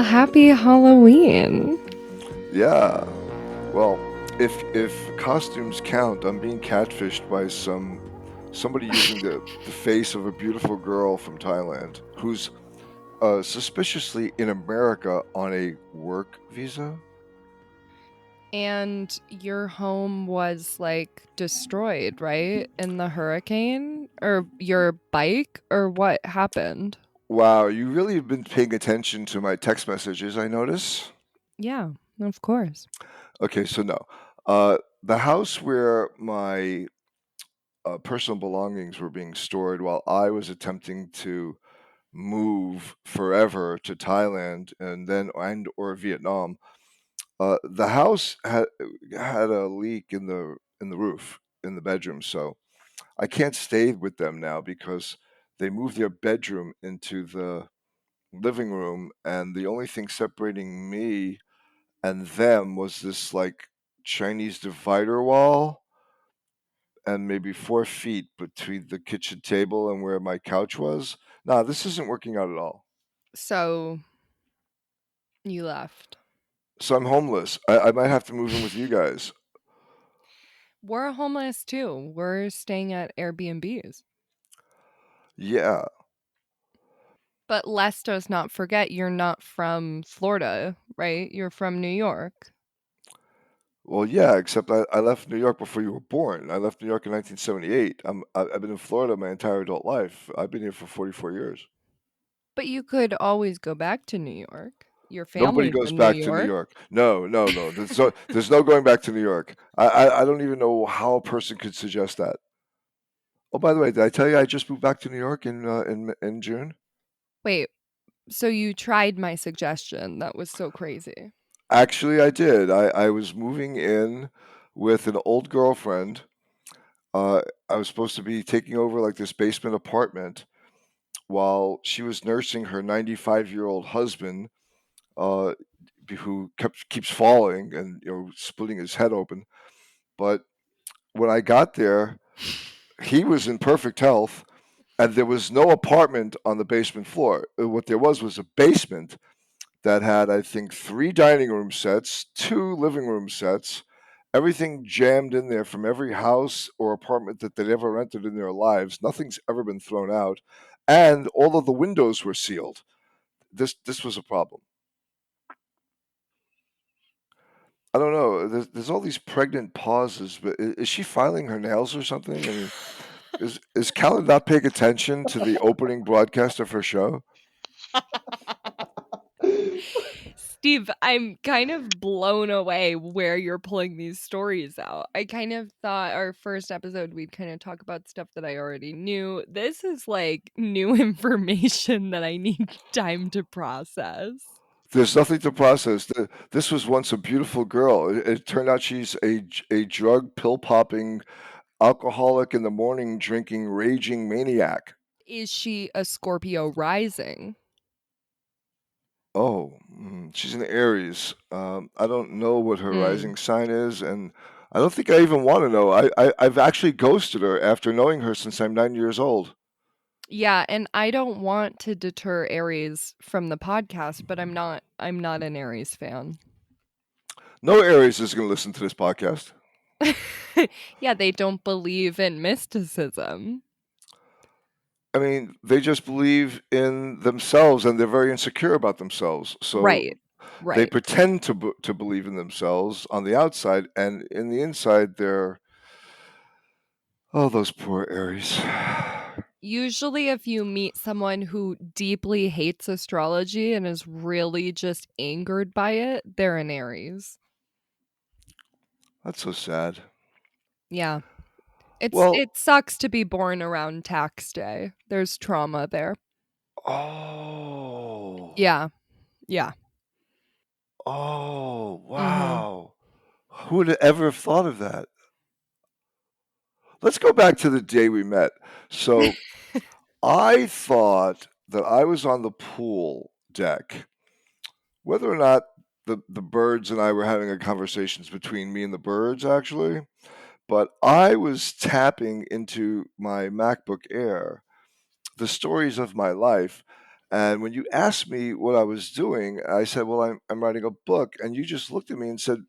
Well, happy Halloween. Yeah. Well, if costumes count, I'm being catfished by somebody using the face of a beautiful girl from Thailand who's suspiciously in America on a work visa. And your home was like destroyed, right? In the hurricane? Or your bike? Or what happened? Wow, you really have been paying attention to my text messages, I notice. Yeah, of course. Okay, so no. The house where my personal belongings were being stored while I was attempting to move forever to Thailand and or Vietnam. The house had a leak in the roof in the bedroom, so I can't stay with them now because they moved their bedroom into the living room, and the only thing separating me and them was this like Chinese divider wall and maybe 4 feet between the kitchen table and where my couch was. Nah, this isn't working out at all. So you left. So I'm homeless. I might have to move in with you guys. We're homeless too. We're staying at Airbnbs. Yeah. But let's just not forget you're not from Florida, right? You're from New York. Well, yeah, except I left New York before you were born. I left New York in 1978. I've been in Florida my entire adult life. I've been here for 44 years. But you could always go back to New York. Your Nobody family's goes in New back to New York. York. No, no, no. There's no going back to New York. I don't even know how a person could suggest that. Oh, by the way, did I tell you I just moved back to New York in June? Wait, so you tried my suggestion. That was so crazy. Actually, I did. I was moving in with an old girlfriend. Uh, I was supposed to be taking over like this basement apartment while she was nursing her 95-year-old husband, uh, who keeps falling and splitting his head open. But when I got there, he was in perfect health, and there was no apartment on the basement floor. What there was a basement that had, I think, 3 dining room sets, 2 living room sets, everything jammed in there from every house or apartment that they'd ever rented in their lives. Nothing's ever been thrown out, and all of the windows were sealed. This was a problem. I don't know. There's all these pregnant pauses, but is she filing her nails or something? I mean, is Callan not paying attention to the opening broadcast of her show? Steve, I'm kind of blown away where you're pulling these stories out. I kind of thought our first episode we'd kind of talk about stuff that I already knew. This is like new information that I need time to process. There's nothing to process. This was once a beautiful girl. It turned out she's a drug pill popping, alcoholic in the morning, drinking, raging maniac. Is she a Scorpio rising? Oh, she's an Aries. I don't know what her Mm. rising sign is, and I don't think I even want to know. I've actually ghosted her after knowing her since I'm 9 years old. Yeah, and I don't want to deter Aries from the podcast, but I'm not an Aries fan. No Aries is going to listen to this podcast. Yeah, they don't believe in mysticism. I mean, they just believe in themselves, and they're very insecure about themselves. So Right. they Right. pretend to believe in themselves on the outside, and in the inside, they're oh, those poor Aries. Usually if you meet someone who deeply hates astrology and is really just angered by it, they're an Aries. That's so sad. Yeah. It's Well, it sucks to be born around tax day. There's trauma there. oh, Yeah. Yeah. oh, Mhm. wow. Who would ever have thought of that? Let's go back to the day we met. So I thought that I was on the pool deck. Whether or not the birds and I were having a conversations between me and the birds, actually, but I was tapping into my MacBook Air, the stories of my life, And when you asked me what I was doing, I said, "Well, I'm writing a book." And you just looked at me and said,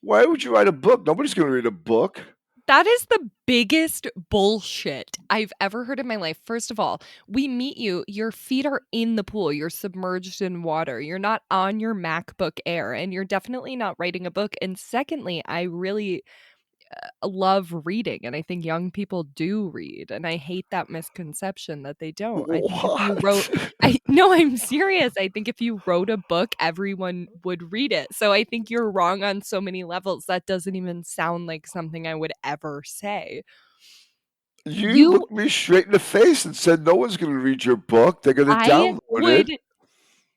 "Why would you write a book? Nobody's going to read a book." That is the biggest bullshit I've ever heard in my life. First of all, we meet you, your feet are in the pool, you're submerged in water, you're not on your MacBook Air, and you're definitely not writing a book. And secondly, I really love reading, and I think young people do read, and I hate that misconception that they don't. I think if you wrote What? I no, I'm serious. I think if you wrote a book, everyone would read it. So I think you're wrong on so many levels. That doesn't even sound like something I would ever say. You You looked me straight in the face and said, "No one's going to read your book. They're going to I download it." would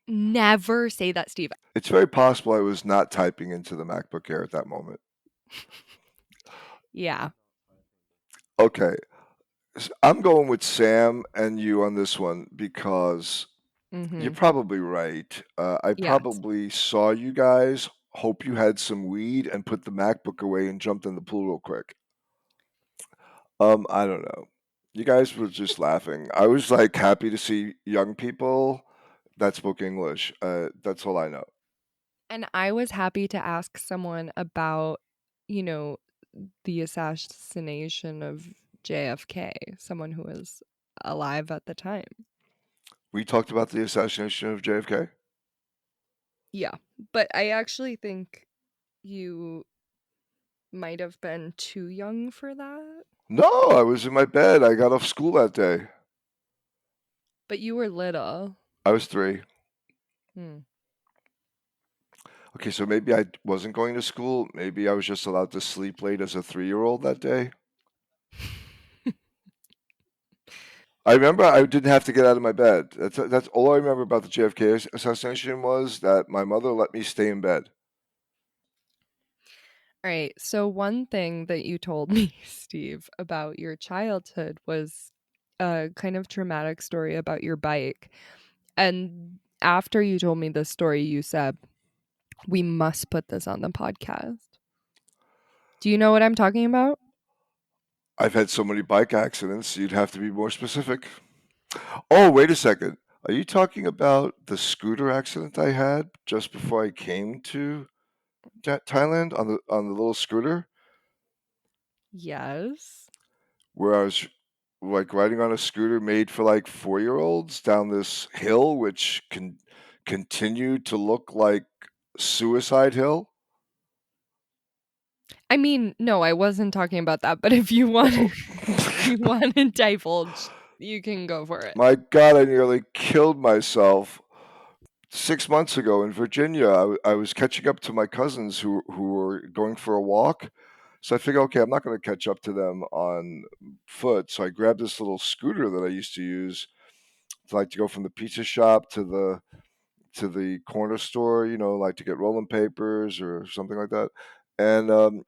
never say that, Steve. It's very possible I was not typing into the MacBook Air at that moment. Yeah. Okay. I'm going with Sam and you on this one because you're Mhm. probably right. I Yes. probably saw you guys, hope you had some weed, and put the MacBook away and jumped in the pool real quick. I don't know. You guys were just laughing. I was like happy to see young people that spoke English. That's all I know. And I was happy to ask someone about, you know, the assassination of JFK, someone who was alive at the time. We talked about the assassination of JFK. Yeah, but I actually think you might have been too young for that, No, I was in my bed. I got off school that day. but you were little. I was 3. Hmm. Okay, so maybe I wasn't going to school. Maybe I was just allowed to sleep late as a 3-year-old that day. I remember I didn't have to get out of my bed. That's all I remember about the JFK assassination was that my mother let me stay in bed. All right. So one thing that you told me, Steve, about your childhood was a kind of traumatic story about your bike. And after you told me this story, you said, "We must put this on the podcast." Do you know what I'm talking about? I've had so many bike accidents, you'd have to be more specific. Oh, wait a second. Are you talking about the scooter accident I had just before I came to Thailand on the little scooter Yes. where I was like riding on a scooter made for like 4-year-olds down this hill, which can continue to look like Suicide Hill? I mean, no, I wasn't talking about that, but if you want Oh. to if you want to divulge, you can go for it. My God, I nearly killed myself 6 months ago in Virginia. I was catching up to my cousins who were going for a walk. So I figured, okay, I'm not going to catch up to them on foot. So I grabbed this little scooter that I used to use to like to go from the pizza shop to the corner store, like to get rolling papers or something like that. And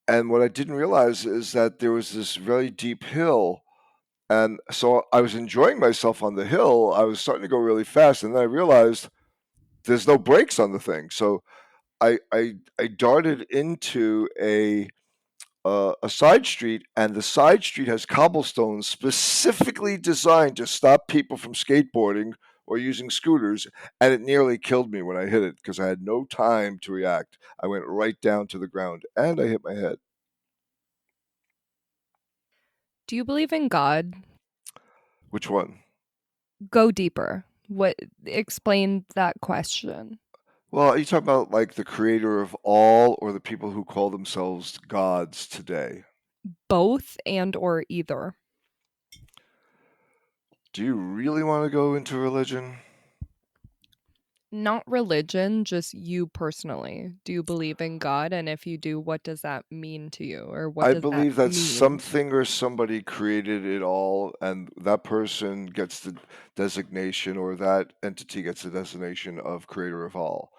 and what I didn't realize is that there was this very deep hill. And so I was enjoying myself on the hill. I was starting to go really fast, and then I realized there's no brakes on the thing. So I darted into a side street, and the side street has cobblestones specifically designed to stop people from skateboarding or using scooters, and it nearly killed me when I hit it because I had no time to react. I went right down to the ground, and I hit my head. Do you believe in God? Which one? Go deeper. What explain that question? Well, are you talking about like the creator of all, or the people who call themselves gods today? Both and or either. Do you really want to go into religion? Not religion, just you personally. Do you believe in God? And if you do, what does that mean to you? Or what I does that believe that mean? something or somebody created it all, and that person gets the designation, or that entity gets the designation of creator of all.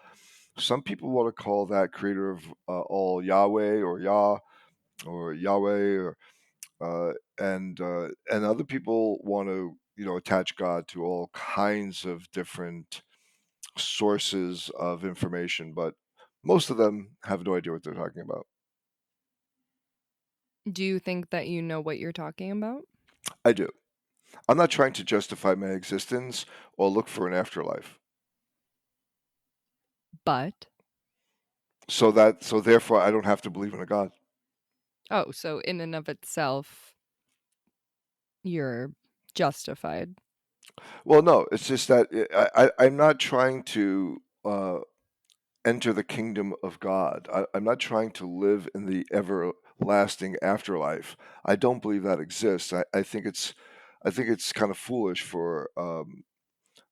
Some people want to call that creator of all Yahweh or Yah or Yahweh, or and other people want to attach God to all kinds of different sources of information, but most of them have no idea what they're talking about. Do you think that you know what you're talking about? I do. I'm not trying to justify my existence or look for an afterlife. But So therefore I don't have to believe in a God. oh, so in and of itself, you're justified. Well, no, it's just that I'm not trying to enter the kingdom of God. I'm not trying to live in the everlasting afterlife. I don't believe that exists. I think it's kind of foolish for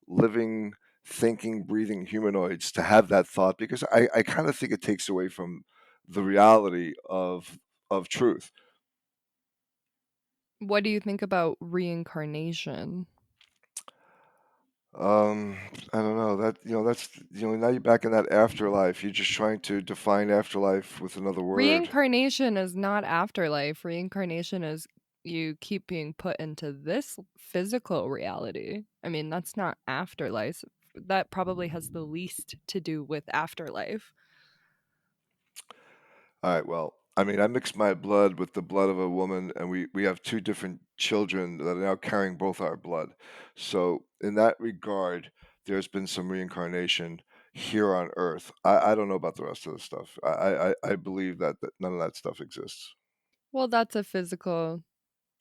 living, thinking, breathing humanoids to have that thought because I kind of think it takes away from the reality of truth. What do you think about reincarnation? Um, I don't know that that's now you're back in that afterlife. You're just trying to define afterlife with another word. Reincarnation is not afterlife. Reincarnation is you keep being put into this physical reality. I mean, that's not afterlife. That probably has the least to do with afterlife. All right. Well, I mean, I mixed my blood with the blood of a woman, and we have two different children that are now carrying both our blood. So, in that regard, there's been some reincarnation here on Earth. I don't know about the rest of the stuff. I believe that none of that stuff exists. Well, that's a physical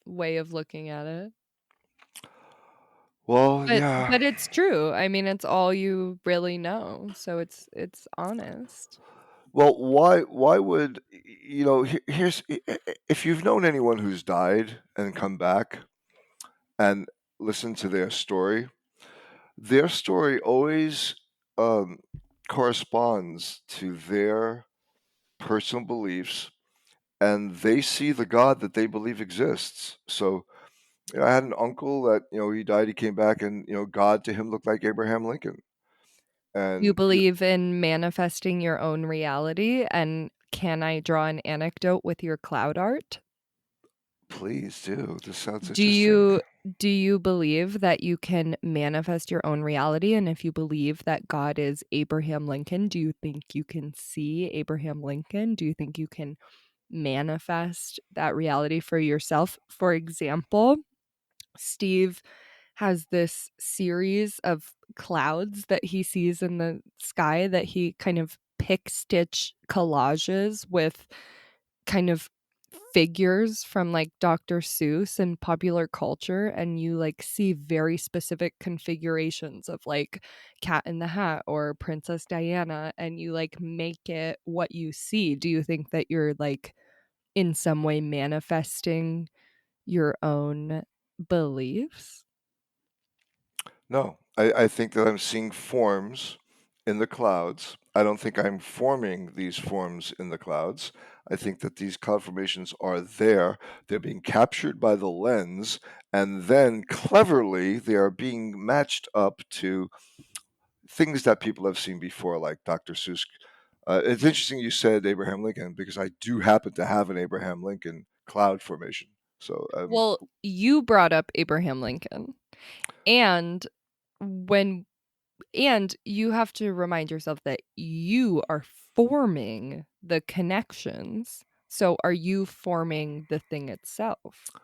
way of looking at it. Well, But yeah. but it's true. I mean, it's all you really know, so it's honest. Well, why would here's if you've known anyone who's died and come back and listen to their story always um, corresponds to their personal beliefs, and they see the God that they believe exists. So, I had an uncle that he died, he came back, and God to him looked like Abraham Lincoln. You And believe in manifesting your own reality, and can I draw an anecdote with your cloud art? please do. This sounds Do interesting. you do you believe that you can manifest your own reality? And if you believe that God is Abraham Lincoln, do you think you can see Abraham Lincoln? Do you think you can manifest that reality for yourself? For example, Steve has this series of clouds that he sees in the sky that he kind of pick stitch collages with kind of figures from like Dr. Seuss and popular culture, and you like see very specific configurations of like Cat in the Hat or Princess Diana, and you like make it what you see. Do you think that you're like in some way manifesting your own beliefs? No, I think that I'm seeing forms in the clouds. I don't think I'm forming these forms in the clouds. I think that these cloud formations are there. They're being captured by the lens, and then cleverly they are being matched up to things that people have seen before, like Dr. Seuss. It's interesting you said Abraham Lincoln because I do happen to have an Abraham Lincoln cloud formation. So, Well, you brought up Abraham Lincoln. And when and you have to remind yourself that you are forming the connections. So are you forming the thing itself?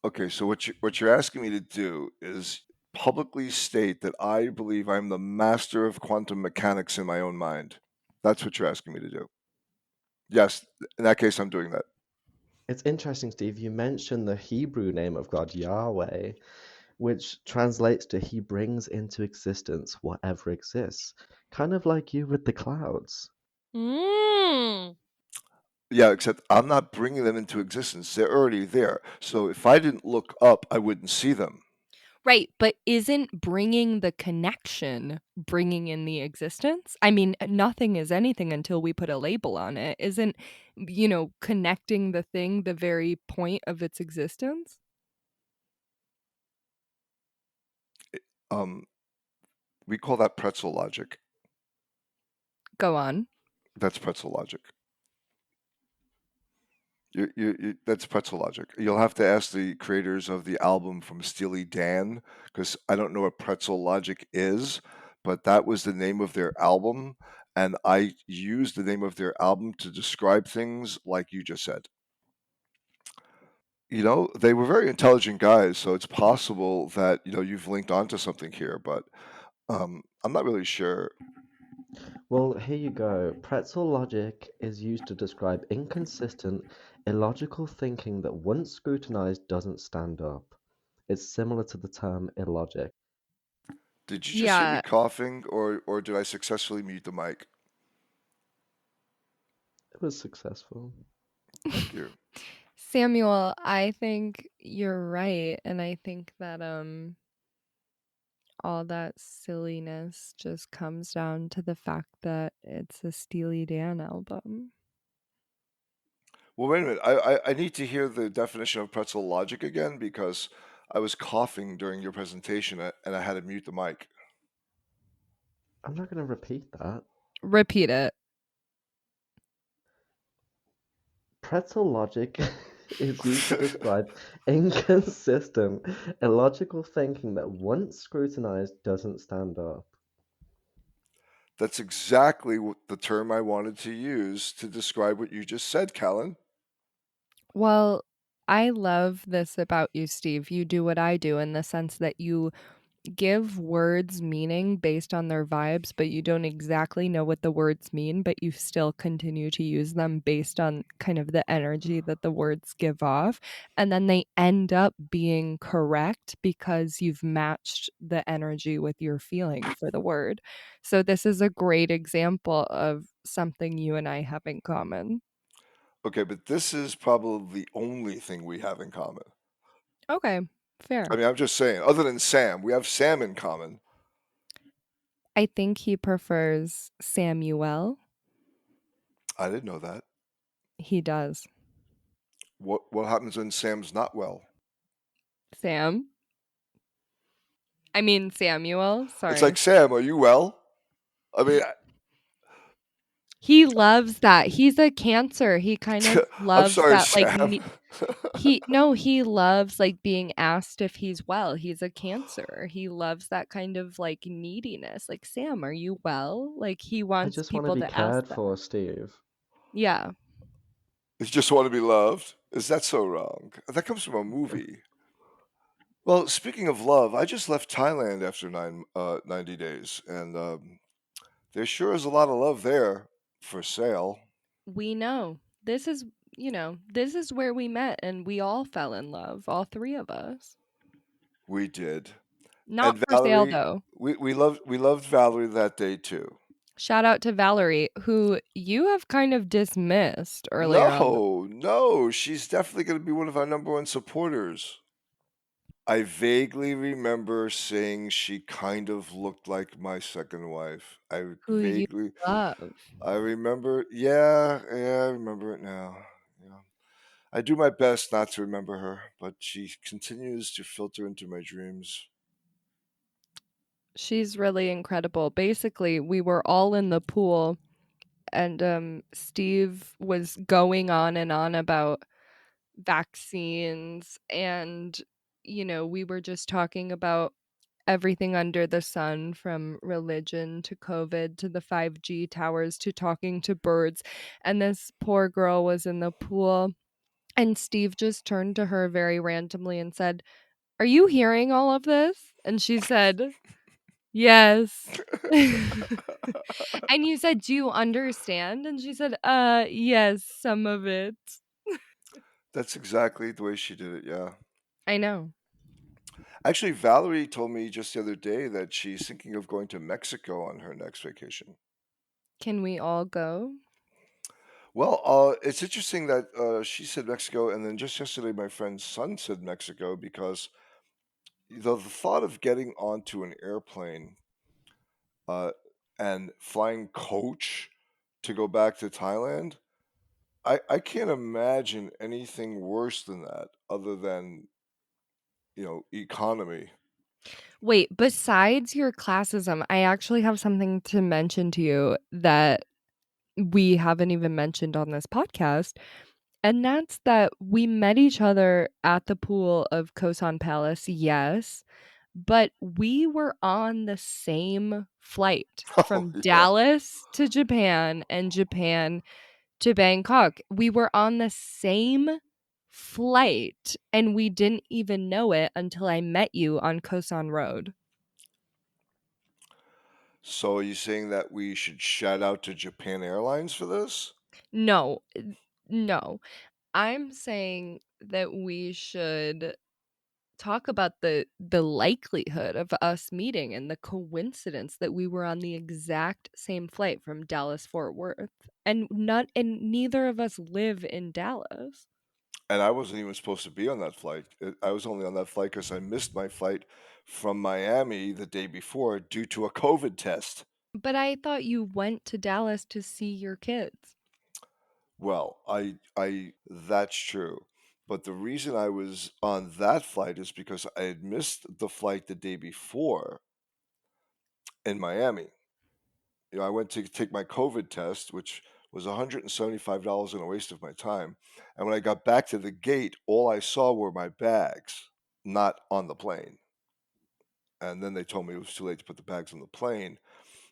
okay, so what you're asking me to do is publicly state that I believe I'm the master of quantum mechanics in my own mind. That's what you're asking me to do. Yes, in that case, I'm doing that. It's interesting, Steve. You mentioned the Hebrew name of God, Yahweh, which translates to He brings into existence whatever exists, kind of like you with the clouds. Mm. Yeah, except I'm not bringing them into existence. They're already there. So if I didn't look up, I wouldn't see them. Right, but isn't bringing the connection bringing in the existence? I mean, nothing is anything until we put a label on it. Isn't, connecting the thing the very point of its existence? Um, we call that pretzel logic. Go on. That's pretzel logic. That's pretzel logic. You'll have to ask the creators of the album from Steely Dan because I don't know what pretzel logic is, but that was the name of their album, and I used the name of their album to describe things like you just said. They were very intelligent guys, so it's possible that, you've linked onto something here, but I'm not really sure. Well, here you go. Pretzel logic is used to describe inconsistent, illogical thinking that once scrutinized doesn't stand up. It's similar to the term illogic. Did you just hear me Yeah, coughing, or did I successfully mute the mic? It was successful. Thank you. Samuel, I think you're right, and I think that all that silliness just comes down to the fact that it's a Steely Dan album. Well, wait a minute. I need to hear the definition of pretzel logic again because I was coughing during your presentation and I had to mute the mic. I'm not going to repeat that. Repeat it. Pretzel logic is used to describe inconsistent, illogical thinking that once scrutinized doesn't stand up. That's exactly the term I wanted to use to describe what you just said, Callan. Well, I love this about you, Steve. You do what I do in the sense that you give words meaning based on their vibes, but you don't exactly know what the words mean, but you still continue to use them based on kind of the energy that the words give off. And then they end up being correct because you've matched the energy with your feeling for the word. So, this is a great example of something you and I have in common. Okay, but this is probably the only thing we have in common. Okay, I fair. mean, I'm just saying, other than Sam, we have Sam in common. I think he prefers Samuel. I didn't know that. He does. What happens when Sam's not well? Sam? I mean Samuel, It's sorry. like, Sam, are you well? I mean, He loves that. He's a Cancer. He kind of I'm loves sorry, that, like, Sam. he loves, like, being asked if he's well. He's a Cancer. He loves that kind of, like, neediness. Like, "Sam, are you well?" Like, he I wants just want to people be to ask cared that. for, Steve. Yeah. You just want to be loved. Is that so wrong? That comes from a movie. Well, speaking of love, I just left Thailand after 90 days, and there sure is a lot of love there for sale. We know. This is where we met and we all fell in love, all 3 of us. We did. Not And for sale, Valerie, though. we loved Valerie that day too. Shout out to Valerie, who you have kind of dismissed earlier on. No, no, she's definitely going to be one of our number one supporters. I vaguely remember saying she kind of looked like my second wife. Who you love. I remember, yeah, I remember it now. Yeah. I do my best not to remember her, but she continues to filter into my dreams. She's really incredible. Basically, we were all in the pool and Steve was going on and on about vaccines and we were just talking about everything under the sun from religion to COVID to the 5G towers to talking to birds. And this poor girl was in the pool. And Steve just turned to her very randomly and said, "Are you hearing all of this?" And she said, "Yes." And you said, "Do you understand?" And she said, yes, some of it." That's exactly the way she did it, yeah. I know. Actually, Valerie told me just the other day that she's thinking of going to Mexico on her next vacation. Can we all go? Well, it's interesting that she said Mexico, and then just yesterday, my friend's son said Mexico because the thought of getting onto an airplane uh, and flying coach to go back to Thailand, I can't imagine anything worse than that, other than economy. Wait, besides your classism, I actually have something to mention to you that we haven't even mentioned on this podcast. And that's that we met each other at the pool of Kosan Palace, yes, but we were on the same flight Oh from yeah, Dallas to Japan and Japan to Bangkok. We were on the same flight, and we didn't even know it until I met you on Kosan Road. So are you saying that we should shout out to Japan Airlines for this? No, no. I'm saying that we should talk about the likelihood of us meeting and the coincidence that we were on the exact same flight from Dallas Fort Worth, and neither of us live in Dallas. And I wasn't even supposed to be on that flight. I was only on that flight because I missed my flight from Miami the day before due to a COVID test. But I thought you went to Dallas to see your kids. Well, that's true. But the reason I was on that flight is because I had missed the flight the day before in Miami. I went to take my COVID test, which was $175 and a waste of my time. And when I got back to the gate, all I saw were my bags, not on the plane. And then they told me it was too late to put the bags on the plane.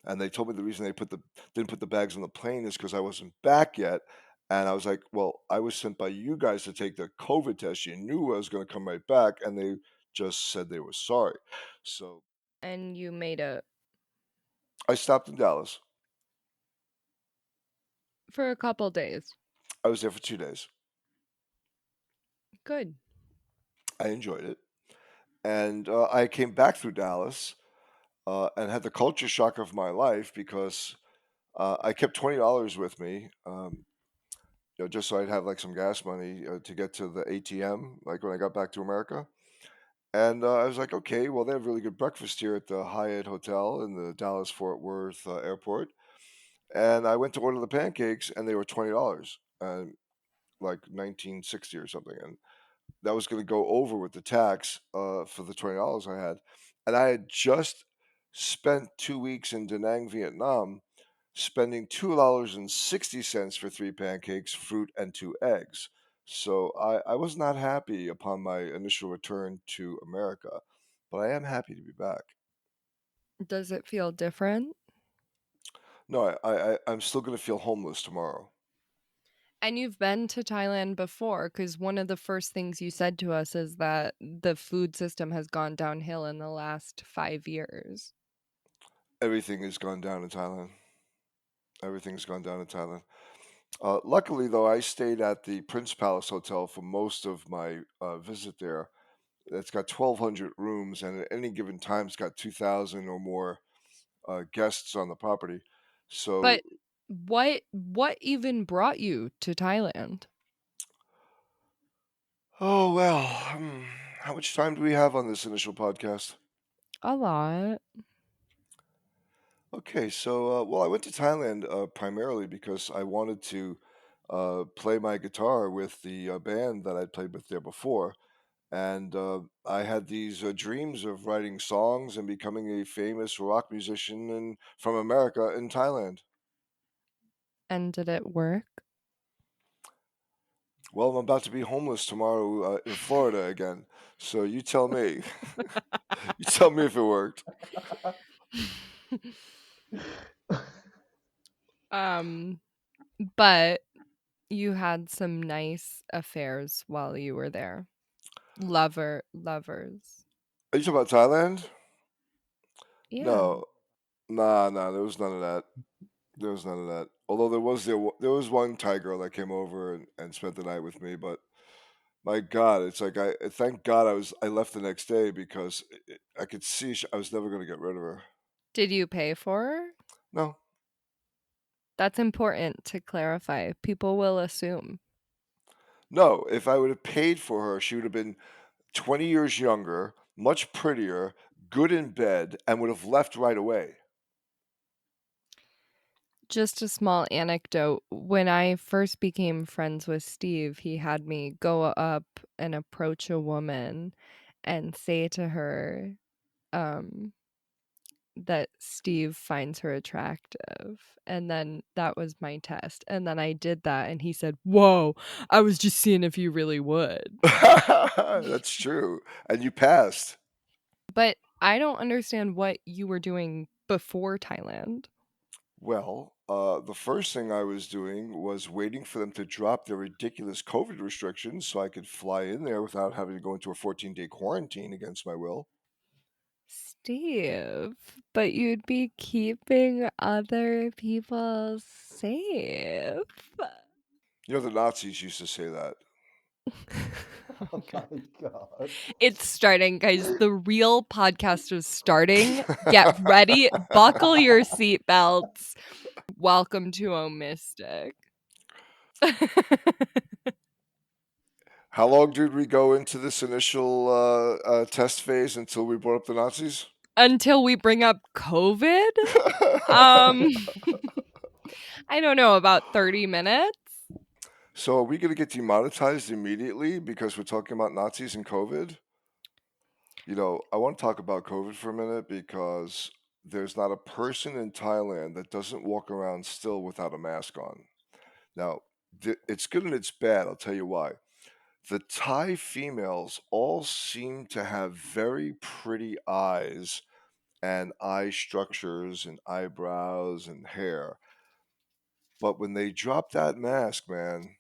And they told me the reason they didn't put the bags on the plane is because I wasn't back yet. And I was like, well, I was sent by you guys to take the COVID test. You knew I was going to come right back, and they just said they were sorry. So And you made a I stopped in Dallas. for a couple days. I was there for 2 days. Good. I enjoyed it. And I came back through Dallas and had the culture shock of my life because I kept $20 with me, just so I'd have like some gas money to get to the ATM, like when I got back to America. And I was like, okay, well, they have really good breakfast here at the Hyatt Hotel in the Dallas Fort Worth airport. And I went to order the pancakes, and they were $20, like 1960 or something. And that was going to go over with the tax for the $20 I had. And I had just spent 2 weeks in Da Nang, Vietnam, spending $2.60 for three pancakes, fruit, and two eggs. So I was not happy upon my initial return to America, but I am happy to be back. Does it feel different? No, I'm still going to feel homeless tomorrow. And you've been to Thailand before, because one of the first things you said to us is that the food system has gone downhill in the last 5 years. Everything has gone down in Thailand. Everything's gone down in Thailand. Luckily, though, I stayed at the Prince Palace Hotel for most of my visit there. It's got 1,200 rooms, and at any given time, it's got 2,000 or more guests on the property. So, But what even brought you to Thailand? oh well, how much time do we have on this initial podcast? A lot. Okay, so well, I went to Thailand primarily because I wanted to play my guitar with the band that I'd played with there before. And I had these dreams of writing songs and becoming a famous rock musician from America in Thailand. And did it work? Well, I'm about to be homeless tomorrow in Florida again. So you tell me. You tell me if it worked. um, but you had some nice affairs while you were there. Lovers. Are you talking about Thailand? Yeah. No, nah. There was none of that. There was none of that. Although there was one Thai girl that came over and spent the night with me, but my God, it's like thank God I left the next day because I could see I was never going to get rid of her. Did you pay for her? No, That's important to clarify. People will assume. no. If I would have paid for her, she would have been 20 years younger, much prettier, good in bed, and would have left right away. Just a small anecdote. When I first became friends with Steve, he had me go up and approach a woman and say to her, um, that Steve finds her attractive. And then that was my test. And then I did that and he said, "Whoa, I was just seeing if you really would." That's true. And you passed. But I don't understand what you were doing before Thailand. Well, the first thing I was doing was waiting for them to drop their ridiculous COVID restrictions so I could fly in there without having to go into a 14-day quarantine against my will. Steve, but you'd be keeping other people safe. You know, the Nazis used to say that. Oh my god. It's starting, guys. The real podcast is starting. Get ready. Buckle your seatbelts. Welcome to O'Mystic. How long did we go into this initial test phase until we brought up the Nazis? Until we bring up COVID? Um, I don't know, about 30 minutes? So, are we going to get demonetized immediately because we're talking about Nazis and COVID? You know, I want to talk about COVID for a minute because there's not a person in Thailand that doesn't walk around still without a mask on. Now, it's good and it's bad. I'll tell you why. The Thai females all seem to have very pretty eyes and eye structures and eyebrows and hair. But when they drop that mask, man,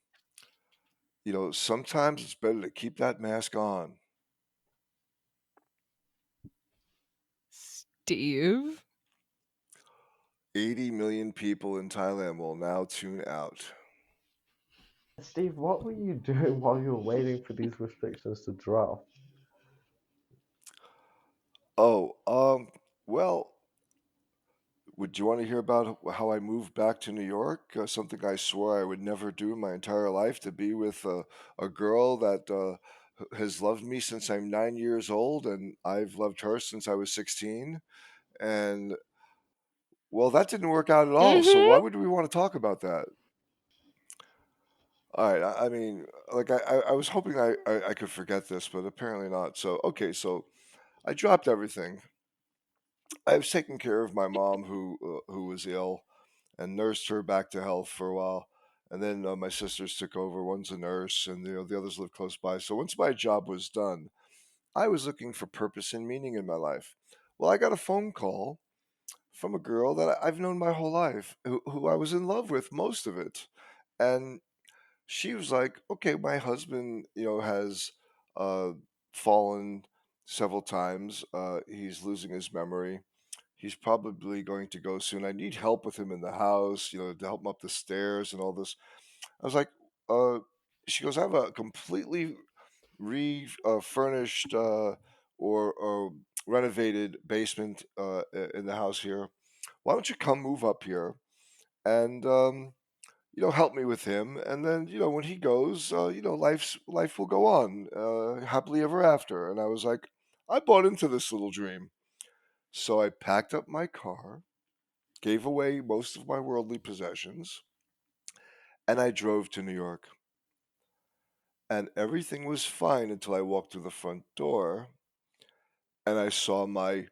sometimes it's better to keep that mask on. Steve? 80 million people in Thailand will now tune out. Steve, what were you doing while you were waiting for these restrictions to drop? Oh, well, would you want to hear about how I moved back to New York? Something I swore I would never do in my entire life, to be with a girl that has loved me since I'm 9 years old, and I've loved her since I was 16. And well, that didn't work out at all. So Mhm. why would we want to talk about that? All right. I mean, like I was hoping I could forget this, but apparently not. So okay, so I dropped everything. I was taking care of my mom who was ill and nursed her back to health for a while. And then my sisters took over. One's a nurse, and the others live close by. So once my job was done, I was looking for purpose and meaning in my life. Well, I got a phone call from a girl that I've known my whole life, who I was in love with most of it, and she was like, "Okay, my husband, has uh, fallen several times. He's losing his memory. He's probably going to go soon. I need help with him in the house, to help him up the stairs and all this." I was like, uh, she goes, "I have a completely refurnished or renovated basement in the house here. Why don't you come move up here and help me with him? And then when he goes, life will go on happily ever after." And I was like, I bought into this little dream. So I packed up my car, gave away most of my worldly possessions, and I drove to New York. And everything was fine until I walked through the front door and I saw my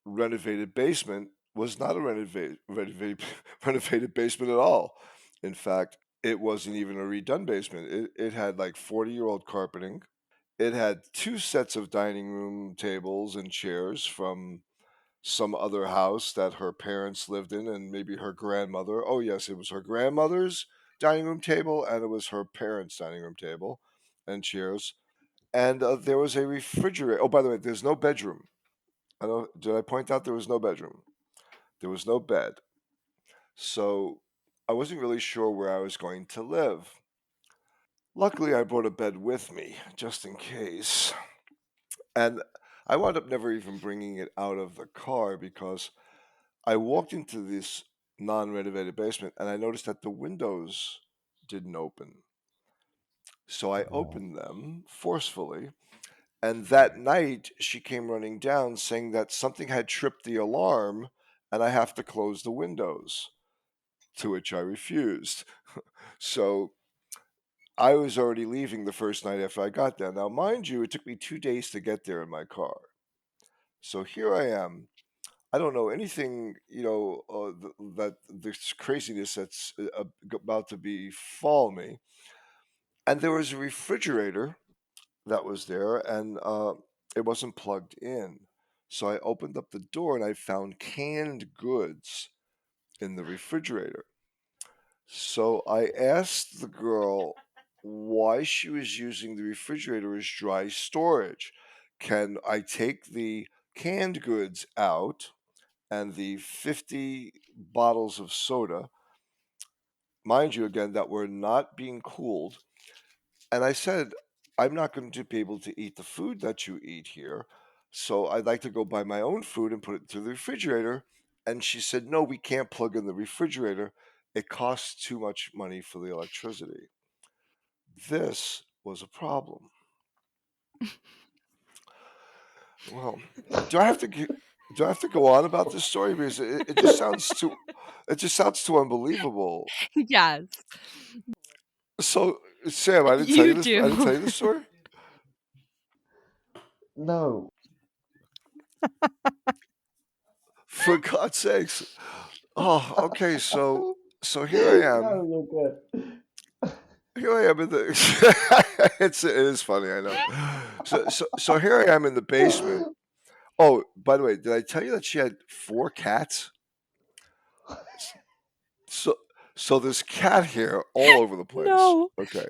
renovated basement was not a renovated renovated basement at all. In fact, it wasn't even a redone basement. It had like 40-year-old carpeting. It had two sets of dining room tables and chairs from some other house that her parents lived in, and maybe her grandmother. Oh yes, it was her grandmother's dining room table, and it was her parents' dining room table and chairs. And there was a refrigerator. Oh, by the way, there's no bedroom. I don't. Did I point out there was no bedroom? There was no bed. So I wasn't really sure where I was going to live. Luckily, I brought a bed with me just in case. And I wound up never even bringing it out of the car because I walked into this non renovated basement and I noticed that the windows didn't open. So I Oh. opened them forcefully. And that night, she came running down saying that something had tripped the alarm and I have to close the windows, to which I refused. So I was already leaving the first night after I got there. Now, mind you, it took me 2 days to get there in my car. So here I am. I don't know anything, that this craziness that's about to befall me. And there was a refrigerator that was there, and it wasn't plugged in. So I opened up the door and I found canned goods in the refrigerator. So I asked the girl why she was using the refrigerator as dry storage. Can I take the canned goods out and the 50 bottles of soda, mind you, again, that were not being cooled? And I said, I'm not going to be able to eat the food that you eat here. So I'd like to go buy my own food and put it into the refrigerator. And she said, no, we can't plug in the refrigerator. It costs too much money for the electricity. This was a problem. Well, do I have to g- do I have to go on about this story because it just sounds too unbelievable. Yes, So Sam, you I didn't do. tell you this story. No, For God's sakes. Oh, okay. So here I am. no, you're good. Here I am in the. It is funny, I know. So here I am in the basement. Oh, by the way, did I tell you that she had 4 cats? S- So so there's cat hair all over the place. No, Okay.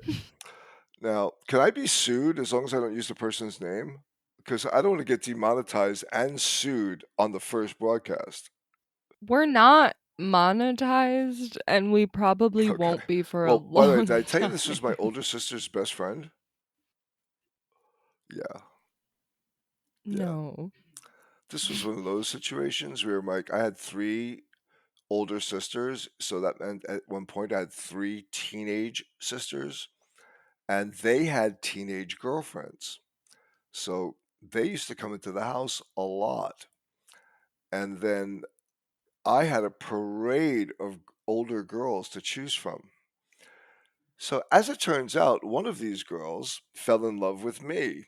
Now, can I be sued as long as I don't use the person's name? Because I don't want to get demonetized and sued on the first broadcast. we're not monetized, and we probably Okay. won't be for a Well, by the way, did long I tell you this was my time. older sister's best friend? Yeah, yeah. No. This was one of those situations where I had 3 older sisters, so that meant at one point I had 3 teenage sisters, and they had teenage girlfriends. So they used to come into the house a lot. And then I had a parade of older girls to choose from. So as it turns out, one of these girls fell in love with me.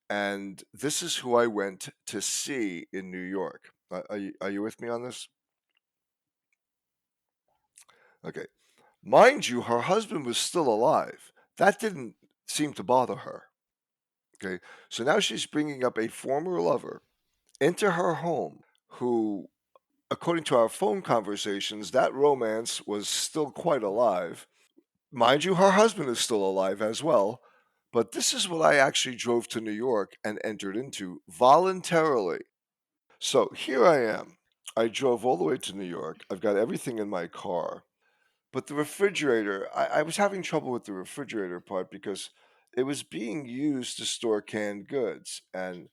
And this is who I went to see in New York. Are you with me on this? Okay. Mind you, her husband was still alive. That didn't seem to bother her. Okay. So now she's bringing up a former lover into her home who, according to our phone conversations, that romance was still quite alive. Mind you, her husband is still alive as well. But this is what I actually drove to New York and entered into voluntarily. So here I am. I drove all the way to New York. I've got everything in my car. But the refrigerator, I was having trouble with the refrigerator part because it was being used to store canned goods. And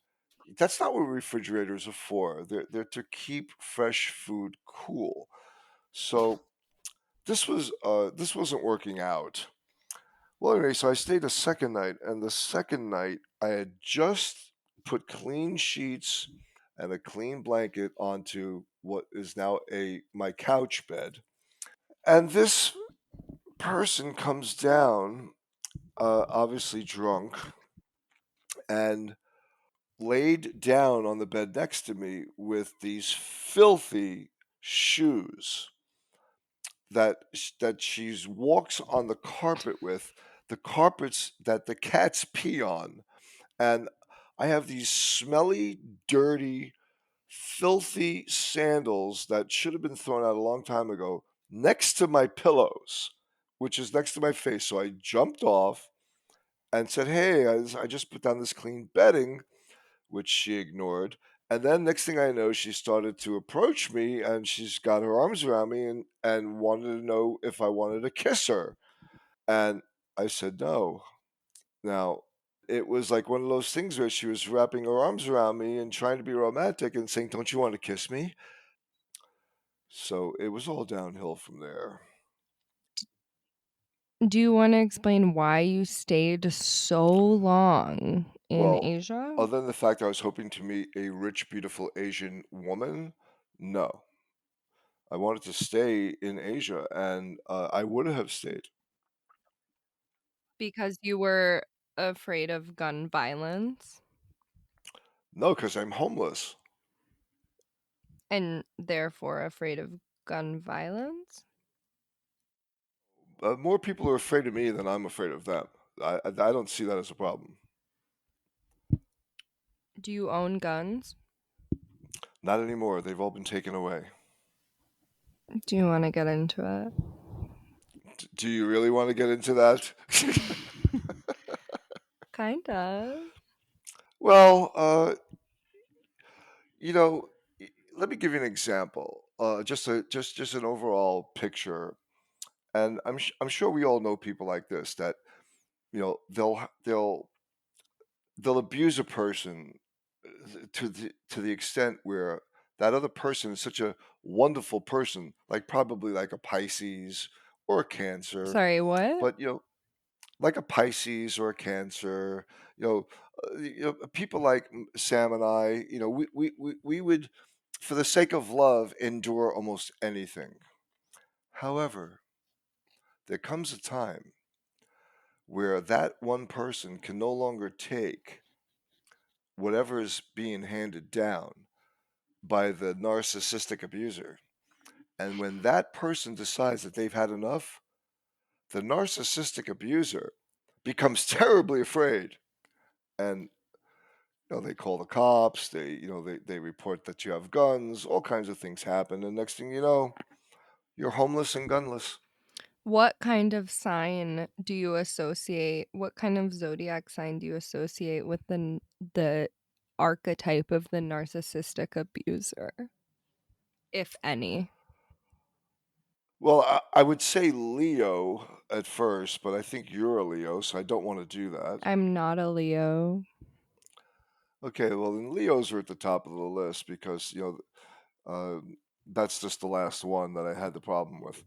that's not what refrigerators are for. They're to keep fresh food cool. So this wasn't working out. Well, anyway, so I stayed a second night, and the second night I had just put clean sheets and a clean blanket onto what is now a my couch bed. And this person comes down, obviously drunk, and laid down on the bed next to me with these filthy shoes that she walks on the carpet with, the carpets that the cats pee on. And I have these smelly, dirty, filthy sandals that should have been thrown out a long time ago next to my pillows, which is next to my face. So I jumped off and said, "Hey, I just put down this clean bedding," which she ignored. And then next thing I know, she started to approach me and she's got her arms around me and wanted to know if I wanted to kiss her. And I said no. Now, it was like one of those things where she was wrapping her arms around me and trying to be romantic and saying, "Don't you want to kiss me?" So it was all downhill from there. Do you wanna explain why you stayed so long in Well, Asia? other than the fact I was hoping to meet a rich, beautiful Asian woman, no. I wanted to stay in Asia and I would have stayed. Because you were afraid of gun violence No, because I'm homeless. and therefore afraid of gun violence? More people are afraid of me than I'm afraid of them. I don't see that as a problem. Do you own guns? Not anymore. They've all been taken away. Do you want to get into it? Do you really want to get into that? Kind of. Well, you know, let me give you an example. Just an overall picture, and I'm sure we all know people like this that they'll abuse a person to the extent where that other person is such a wonderful person, like probably like a Pisces or a Cancer, Sorry, what? but like a Pisces or a Cancer, people like Sam and I, we would, for the sake of love, endure almost anything. However, there comes a time where that one person can no longer take whatever is being handed down by the narcissistic abuser. And when that person decides that they've had enough, the narcissistic abuser becomes terribly afraid. And they call the cops, they report that you have guns, all kinds of things happen, and next thing you know, you're homeless and gunless. What kind of sign do you associate? What kind of zodiac sign do you associate with the archetype of the narcissistic abuser, if any? Well, I would say Leo at first, but I think you're a Leo, so I don't want to do that. I'm not a Leo. Okay, well then Leos are at the top of the list because that's just the last one that I had the problem with,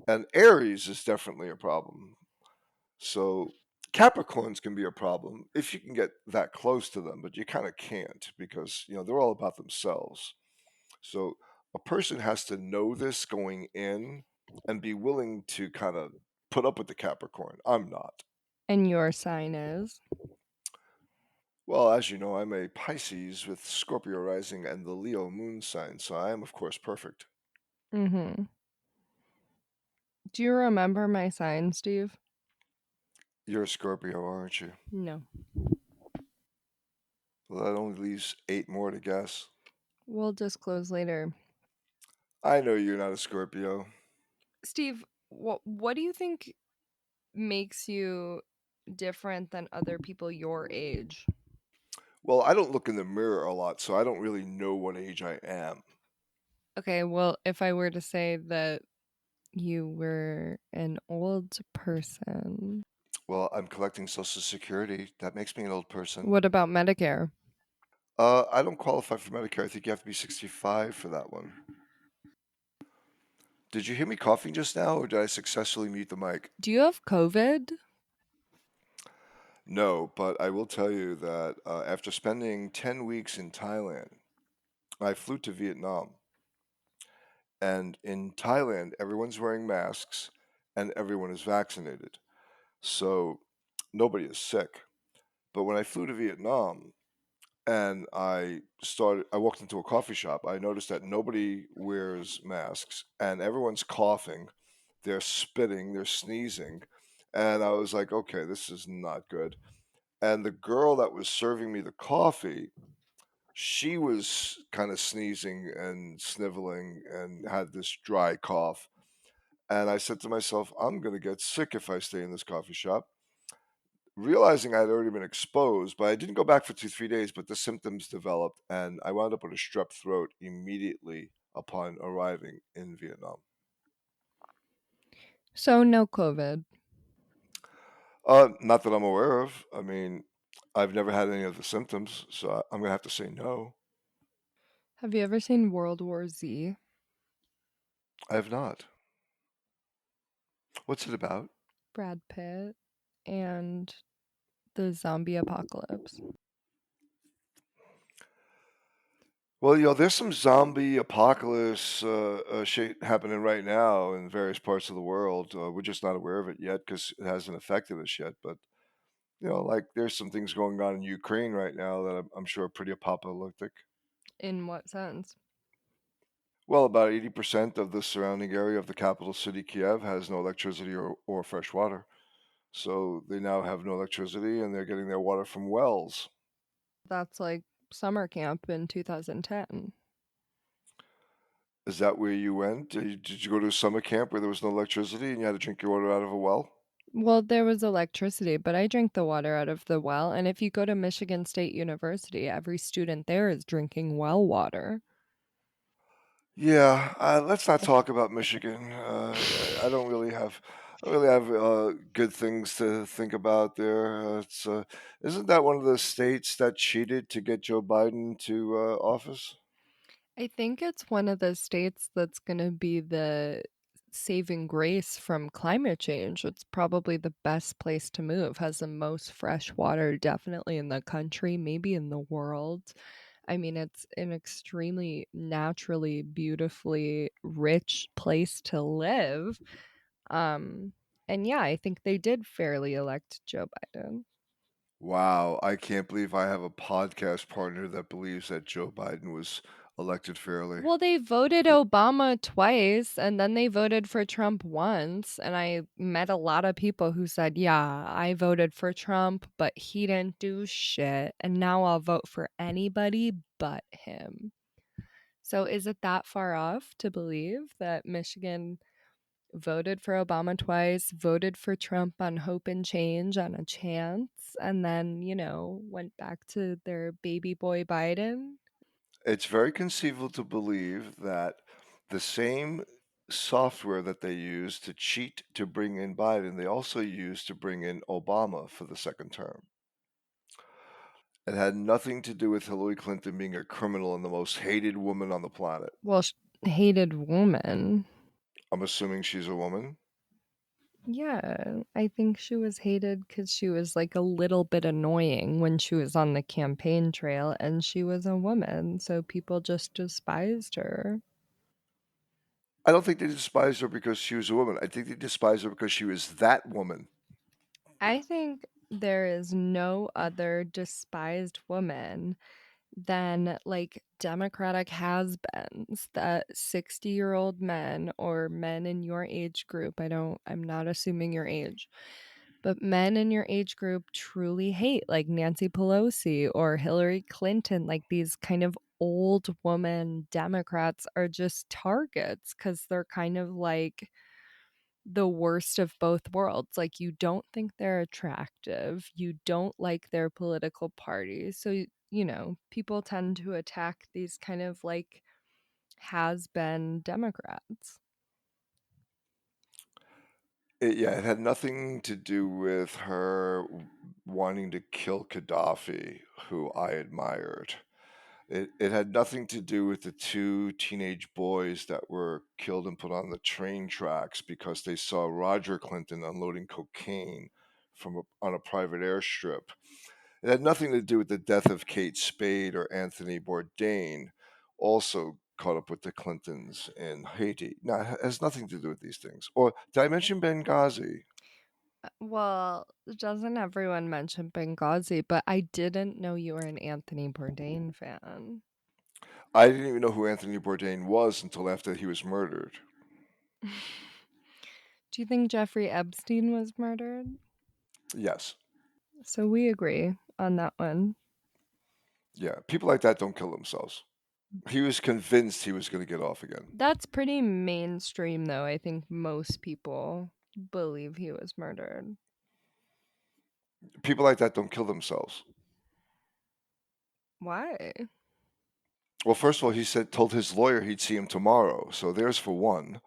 and Aries is definitely a problem. So Capricorns can be a problem if you can get that close to them, but you kind of can't because they're all about themselves. So a person has to know this going in and be willing to kind of put up with the Capricorn. I'm not. And your sign is? Well, as you know, I'm a Pisces with Scorpio rising and the Leo moon sign, so I am, of course, perfect. Mm-hmm. Do you remember my sign, Steve? You're a Scorpio, aren't you? No. Well, that only leaves 8 more to guess. We'll disclose later. I know you're not a Scorpio. Steve, what do you think makes you different than other people your age? Well, I don't look in the mirror a lot, so I don't really know what age I am. Okay, well, if I were to say that you were an old person, Well, I'm collecting Social Security. That makes me an old person. what about Medicare? I don't qualify for Medicare. I think you have to be 65 for that one. Did you hear me coughing just now, or did I successfully mute the mic? Do you have COVID? No, but I will tell you that after spending 10 weeks in Thailand, I flew to Vietnam. And in Thailand, everyone's wearing masks and everyone is vaccinated. So nobody is sick. But when I flew to Vietnam and I walked into a coffee shop, I noticed that nobody wears masks and everyone's coughing, they're spitting, they're sneezing. And I was like, okay, this is not good. And the girl that was serving me the coffee, she was kind of sneezing and sniveling and had this dry cough. And I said to myself, I'm going to get sick if I stay in this coffee shop. Realizing I had already been exposed, but I didn't go back for 2, 3 days, but the symptoms developed, and I wound up with a strep throat immediately upon arriving in Vietnam. So, no COVID. Not that I'm aware of. I mean, I've never had any of the symptoms, so I'm going to have to say no. Have you ever seen World War Z? I have not. What's it about? Brad Pitt and the zombie apocalypse. Well, there's some zombie apocalypse shit happening right now in various parts of the world. We're just not aware of it yet because it hasn't affected us yet. But like there's some things going on in Ukraine right now that I'm sure are pretty apocalyptic. In what sense? Well, about 80% of the surrounding area of the capital city, Kiev, has no electricity or fresh water. So they now have no electricity and they're getting their water from wells. That's like summer camp in 2010. Is that where you went? Did you go to a summer camp where there was no electricity and you had to drink your water out of a well? Well, there was electricity, but I drank the water out of the well, and if you go to Michigan State University, every student there is drinking well water. Yeah, let's not talk about Michigan. I don't really have good things to think about there. Isn't that one of the states that cheated to get Joe Biden to office? I think it's one of the states that's gonna be the saving grace from climate change. It's probably the best place to move, has the most fresh water definitely in the country, maybe in the world. I mean, it's an extremely naturally, beautifully rich place to live. Um, and yeah, I think they did fairly elect Joe Biden. Wow, I can't believe I have a podcast partner that believes that Joe Biden was elected fairly. Well, they voted Obama twice and then they voted for Trump once. And I met a lot of people who said, yeah, I voted for Trump, but he didn't do shit. And now I'll vote for anybody but him. So is it that far off to believe that Michigan voted for Obama twice, voted for Trump on hope and change on a chance, and then, went back to their baby boy Biden? It's very conceivable to believe that the same software that they used to cheat to bring in Biden, they also used to bring in Obama for the second term. It had nothing to do with Hillary Clinton being a criminal and the most hated woman on the planet. Well, hated woman. I'm assuming she's a woman. Yeah, I think she was hated because she was like a little bit annoying when she was on the campaign trail and she was a woman, so people just despised her. I don't think they despised her because she was a woman. I think they despised her because she was that woman. I think there is no other despised woman than like Democratic has-beens, that 60-year-old men or men in your age group. I'm not assuming your age, but men in your age group truly hate, like Nancy Pelosi or Hillary Clinton. Like these kind of old woman Democrats are just targets because they're kind of like the worst of both worlds. Like, you don't think they're attractive, you don't like their political parties. So, people tend to attack these kind of like has been Democrats. Yeah, it had nothing to do with her wanting to kill Gaddafi, who I admired. It had nothing to do with the two teenage boys that were killed and put on the train tracks because they saw Roger Clinton unloading cocaine on a private airstrip. It had nothing to do with the death of Kate Spade or Anthony Bourdain, also caught up with the Clintons in Haiti. No, it has nothing to do with these things. Or did I mention Benghazi? Well, doesn't everyone mention Benghazi? But I didn't know you were an Anthony Bourdain fan. I didn't even know who Anthony Bourdain was until after he was murdered. Do you think Jeffrey Epstein was murdered? Yes. So we agree on that one. Yeah. People like that don't kill themselves. He was convinced he was going to get off again. That's pretty mainstream, though. I think most people believe he was murdered. People like that don't kill themselves. Why? Well, first of all, told his lawyer he'd see him tomorrow. So there's for one.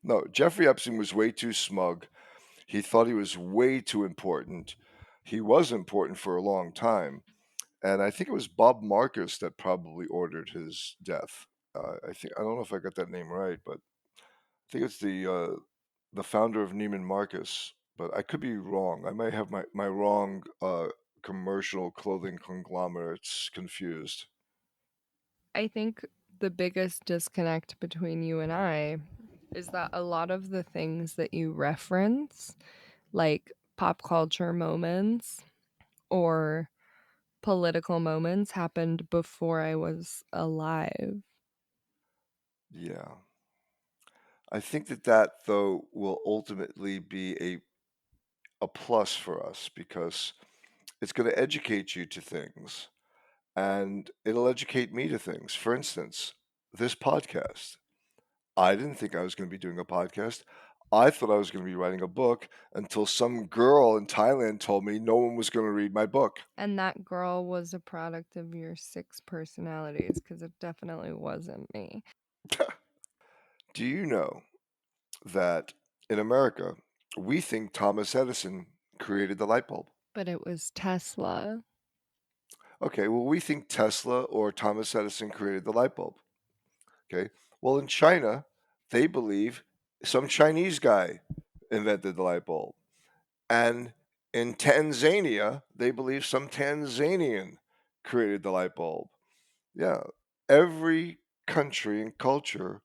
No, Jeffrey Epstein was way too smug. He thought he was way too important. He was important for a long time. And I think it was Bob Marcus that probably ordered his death. I don't know if I got that name right, but I think it's the founder of Neiman Marcus, but I could be wrong. I might have my wrong commercial clothing conglomerates confused. I think the biggest disconnect between you and I is that a lot of the things that you reference, like pop culture moments or political moments, happened before I was alive. Yeah. I think that though will ultimately be a plus for us because it's going to educate you to things and it'll educate me to things. For instance, this podcast. I didn't think I was going to be doing a podcast. I thought I was going to be writing a book until some girl in Thailand told me no one was going to read my book. And that girl was a product of your 6 personalities, because it definitely wasn't me. Do you know that in America, we think Thomas Edison created the light bulb? But it was Tesla. Okay, well, we think Tesla or Thomas Edison created the light bulb. Okay, well, in China, they believe some Chinese guy invented the light bulb. And in Tanzania, they believe some Tanzanian created the light bulb. Yeah, every country and culture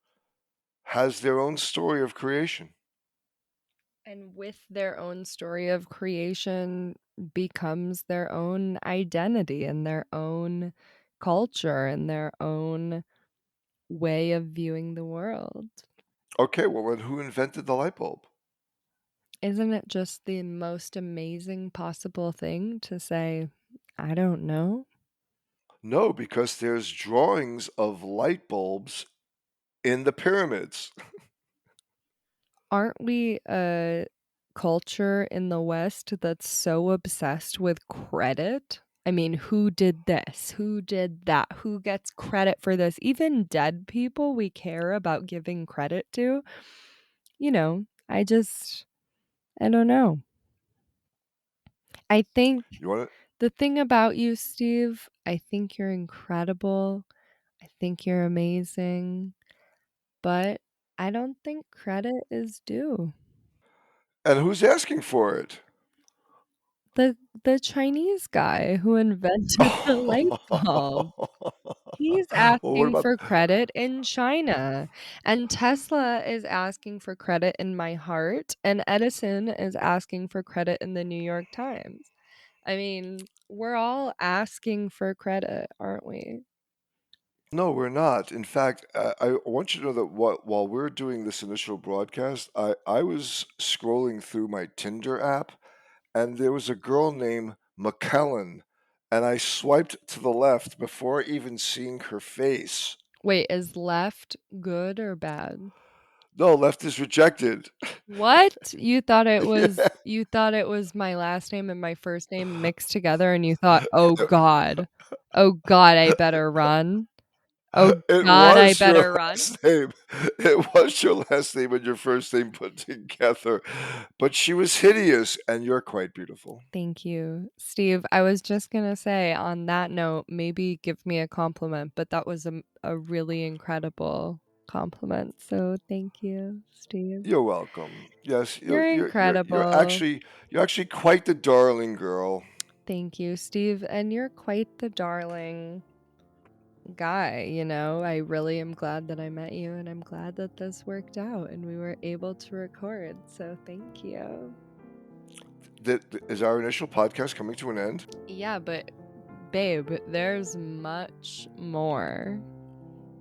has their own story of creation. And with their own story of creation becomes their own identity and their own culture and their own way of viewing the world. Okay, well, then who invented the light bulb? Isn't it just the most amazing possible thing to say, I don't know? No, because there's drawings of light bulbs in the pyramids. Aren't we a culture in the West that's so obsessed with credit? I mean, who did this? Who did that? Who gets credit for this? Even dead people we care about giving credit to. You know, I don't know. I think You want the thing about you, Steve, I think you're incredible. I think you're amazing. But I don't think credit is due. And who's asking for it? The Chinese guy who invented the light bulb. He's Well, what asking about for credit in China, and Tesla is asking for credit in my heart, and Edison is asking for credit in the New York Times. I mean, we're all asking for credit, aren't we? No, we're not. In fact, I want you to know that while we're doing this initial broadcast, I was scrolling through my Tinder app and there was a girl named McKellen, and I swiped to the left before even seeing her face. Wait, is left good or bad? No, left is rejected. What? You thought it Yeah. was my last name and my first name mixed together, and you thought, "Oh god. Oh god, I better run. Oh It god, I was your better run." last name. It was your last name and your first name put together. But she was hideous, and you're quite beautiful. Thank you, Steve. I was just gonna say, on that note, maybe give me a compliment, but that was a really incredible compliment. So thank you, Steve. You're welcome. Yes, You're incredible. you're actually quite the darling girl. Thank you, Steve. And you're quite the darling guy, you know. I really am glad that I met you, and I'm glad that this worked out and we were able to record. So thank you. Is our initial podcast coming to an end? Yeah, but babe, there's much more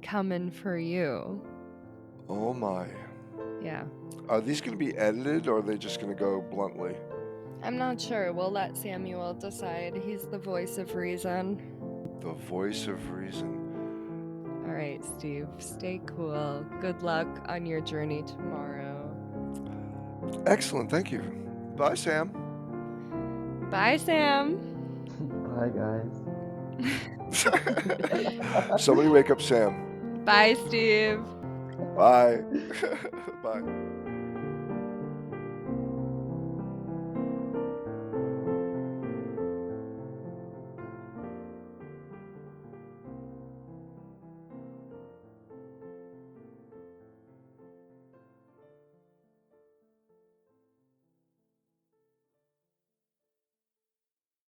coming for you. Oh my. Yeah. Are these going to be edited or are they just going to go bluntly? I'm not sure. We'll let Samuel decide. He's the voice of reason. The voice of reason. All right, Steve. Stay cool. Good luck on your journey tomorrow. Excellent. Thank you. Bye, Sam. Bye, Sam. Bye, guys. Somebody wake up Sam. Bye, Steve. Bye. Bye.